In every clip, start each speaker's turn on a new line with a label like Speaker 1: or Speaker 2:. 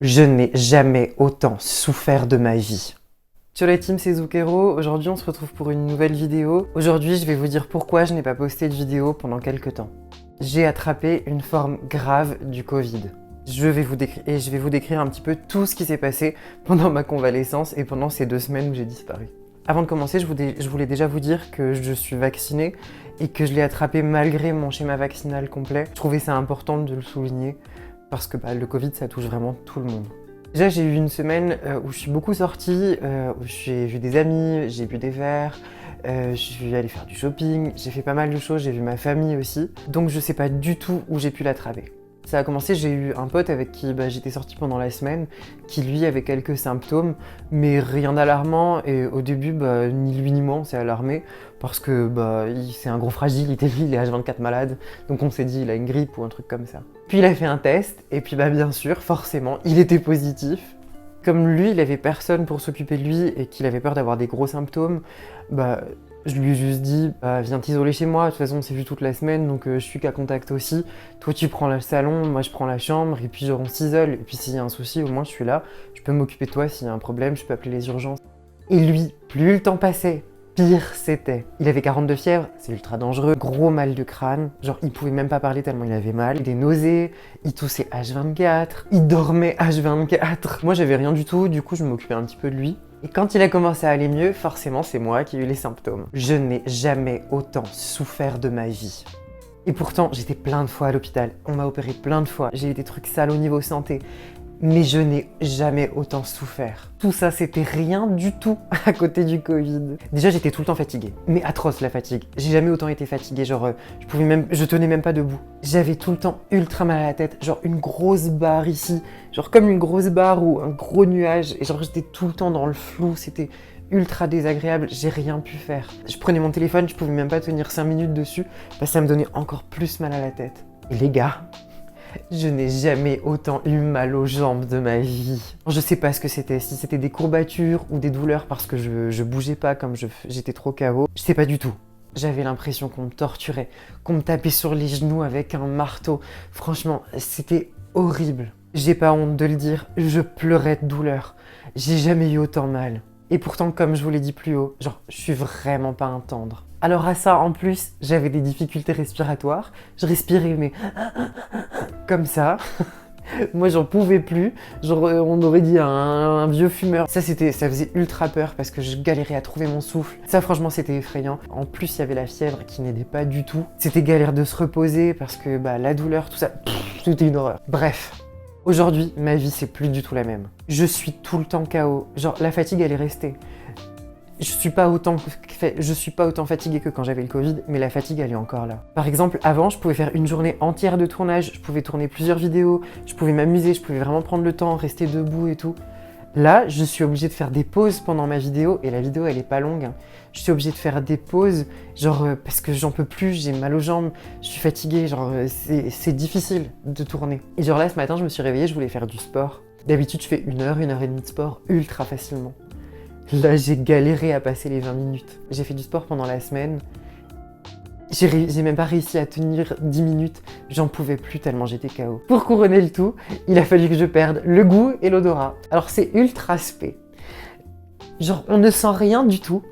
Speaker 1: Je n'ai jamais autant souffert de ma vie. Sur la team, c'est Zucchero. Aujourd'hui, on se retrouve pour une nouvelle vidéo. Aujourd'hui, je vais vous dire pourquoi je n'ai pas posté de vidéo pendant quelques temps. J'ai attrapé une forme grave du Covid. Je vais vous décrire un petit peu tout ce qui s'est passé pendant ma convalescence et pendant ces 2 semaines où j'ai disparu. Avant de commencer, je voulais déjà vous dire que je suis vaccinée et que je l'ai attrapé malgré mon schéma vaccinal complet. Je trouvais ça important de le souligner parce que le Covid, ça touche vraiment tout le monde. Déjà, j'ai eu une semaine où je suis beaucoup sortie, où j'ai vu des amis, j'ai bu des verres, je suis allée faire du shopping, j'ai fait pas mal de choses, j'ai vu ma famille aussi. Donc je sais pas du tout où j'ai pu l'attraper. Ça a commencé, j'ai eu un pote avec qui j'étais sortie pendant la semaine, qui lui avait quelques symptômes, mais rien d'alarmant, et au début, ni lui ni moi on s'est alarmé, parce que c'est un gros fragile, il est H24 malade, donc on s'est dit il a une grippe ou un truc comme ça. Puis il a fait un test, et puis bien sûr, forcément, il était positif. Comme lui, il avait personne pour s'occuper de lui, et qu'il avait peur d'avoir des gros symptômes, je lui ai juste dit, viens t'isoler chez moi, de toute façon on s'est vu toute la semaine, donc je suis qu'à contact aussi. Toi tu prends le salon, moi je prends la chambre, et puis on s'isole. Et puis s'il y a un souci, au moins je suis là, je peux m'occuper de toi s'il y a un problème, je peux appeler les urgences. Et lui, plus le temps passait, pire c'était. Il avait 42 fièvres, c'est ultra dangereux, gros mal de crâne, genre il pouvait même pas parler tellement il avait mal, des nausées, il toussait H24, il dormait H24. Moi j'avais rien du tout, du coup je m'occupais un petit peu de lui. Et quand il a commencé à aller mieux, forcément c'est moi qui ai eu les symptômes. Je n'ai jamais autant souffert de ma vie. Et pourtant, j'étais plein de fois à l'hôpital, on m'a opéré plein de fois, j'ai eu des trucs sales au niveau santé, mais je n'ai jamais autant souffert. Tout ça, c'était rien du tout à côté du Covid. Déjà, j'étais tout le temps fatiguée, mais atroce la fatigue. J'ai jamais autant été fatiguée, genre je tenais même pas debout. J'avais tout le temps ultra mal à la tête, genre une grosse barre ici, genre comme une grosse barre ou un gros nuage, et genre j'étais tout le temps dans le flou, c'était ultra désagréable, j'ai rien pu faire. Je prenais mon téléphone, je pouvais même pas tenir 5 minutes dessus, ça me donnait encore plus mal à la tête. Et les gars, je n'ai jamais autant eu mal aux jambes de ma vie. Je sais pas ce que c'était, si c'était des courbatures ou des douleurs parce que je bougeais pas comme j'étais trop KO. Je sais pas du tout. J'avais l'impression qu'on me torturait, qu'on me tapait sur les genoux avec un marteau. Franchement, c'était horrible. J'ai pas honte de le dire, je pleurais de douleur. J'ai jamais eu autant mal. Et pourtant, comme je vous l'ai dit plus haut, genre, je suis vraiment pas un tendre. Alors à ça, en plus, j'avais des difficultés respiratoires. Je respirais, mais comme ça. Moi, j'en pouvais plus. Genre, on aurait dit un vieux fumeur. Ça faisait ultra peur parce que je galérais à trouver mon souffle. Ça, franchement, c'était effrayant. En plus, il y avait la fièvre qui n'aidait pas du tout. C'était galère de se reposer parce que la douleur, tout ça, c'était une horreur. Bref. Aujourd'hui, ma vie, c'est plus du tout la même. Je suis tout le temps KO. Genre, la fatigue, elle est restée. Je suis pas autant fatiguée que quand j'avais le Covid, mais la fatigue, elle est encore là. Par exemple, avant, je pouvais faire une journée entière de tournage, je pouvais tourner plusieurs vidéos, je pouvais m'amuser, je pouvais vraiment prendre le temps, rester debout et tout. Là, je suis obligée de faire des pauses pendant ma vidéo, et la vidéo, elle est pas longue, hein. Je suis obligée de faire des pauses, genre parce que j'en peux plus, j'ai mal aux jambes, je suis fatiguée, genre c'est difficile de tourner. Et genre là, ce matin, je me suis réveillée, je voulais faire du sport. D'habitude, je fais 1 heure et demie de sport ultra facilement. Là, j'ai galéré à passer les 20 minutes. J'ai fait du sport pendant la semaine. J'ai même pas réussi à tenir 10 minutes. J'en pouvais plus tellement j'étais KO. Pour couronner le tout, il a fallu que je perde le goût et l'odorat. Alors c'est ultra spé. Genre, on ne sent rien du tout.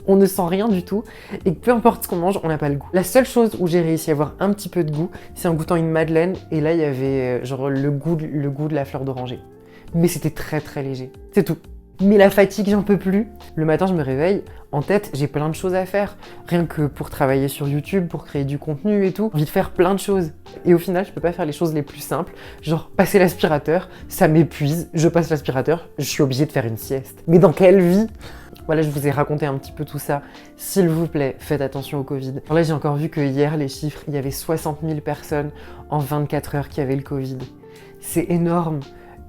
Speaker 1: On ne sent rien du tout. Et peu importe ce qu'on mange, on n'a pas le goût. La seule chose où j'ai réussi à avoir un petit peu de goût, c'est en goûtant une madeleine. Et là, il y avait genre le goût de la fleur d'oranger. Mais c'était très très léger. C'est tout. Mais la fatigue, j'en peux plus. Le matin, je me réveille, en tête, j'ai plein de choses à faire. Rien que pour travailler sur YouTube, pour créer du contenu et tout. J'ai envie de faire plein de choses. Et au final, je peux pas faire les choses les plus simples. Genre, passer l'aspirateur, ça m'épuise. Je passe l'aspirateur, je suis obligée de faire une sieste. Mais dans quelle vie ? Voilà, je vous ai raconté un petit peu tout ça. S'il vous plaît, faites attention au Covid. Alors là, j'ai encore vu que hier, les chiffres, il y avait 60 000 personnes en 24 heures qui avaient le Covid. C'est énorme.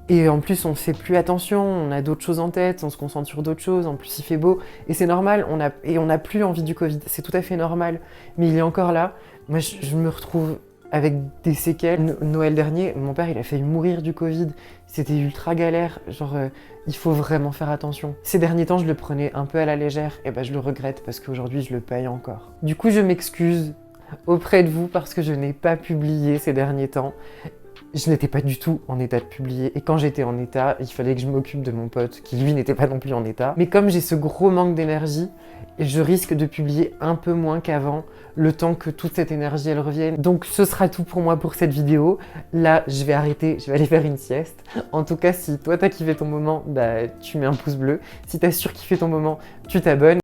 Speaker 1: Et en plus, on fait plus attention, on a d'autres choses en tête, on se concentre sur d'autres choses, en plus il fait beau, et c'est normal, on n'a plus envie du Covid, c'est tout à fait normal, mais il est encore là. Moi, je me retrouve avec des séquelles. Noël dernier, mon père, il a failli mourir du Covid, c'était ultra galère, genre, il faut vraiment faire attention. Ces derniers temps, je le prenais un peu à la légère, et je le regrette, parce qu'aujourd'hui, je le paye encore. Du coup, je m'excuse auprès de vous, parce que je n'ai pas publié ces derniers temps. je n'étais pas du tout en état de publier. Et quand j'étais en état, il fallait que je m'occupe de mon pote, qui lui n'était pas non plus en état. Mais comme j'ai ce gros manque d'énergie, je risque de publier un peu moins qu'avant, le temps que toute cette énergie elle revienne. Donc ce sera tout pour moi pour cette vidéo. Là, je vais arrêter, je vais aller faire une sieste. En tout cas, si toi t'as kiffé ton moment, bah tu mets un pouce bleu. Si t'as surkiffé ton moment, tu t'abonnes.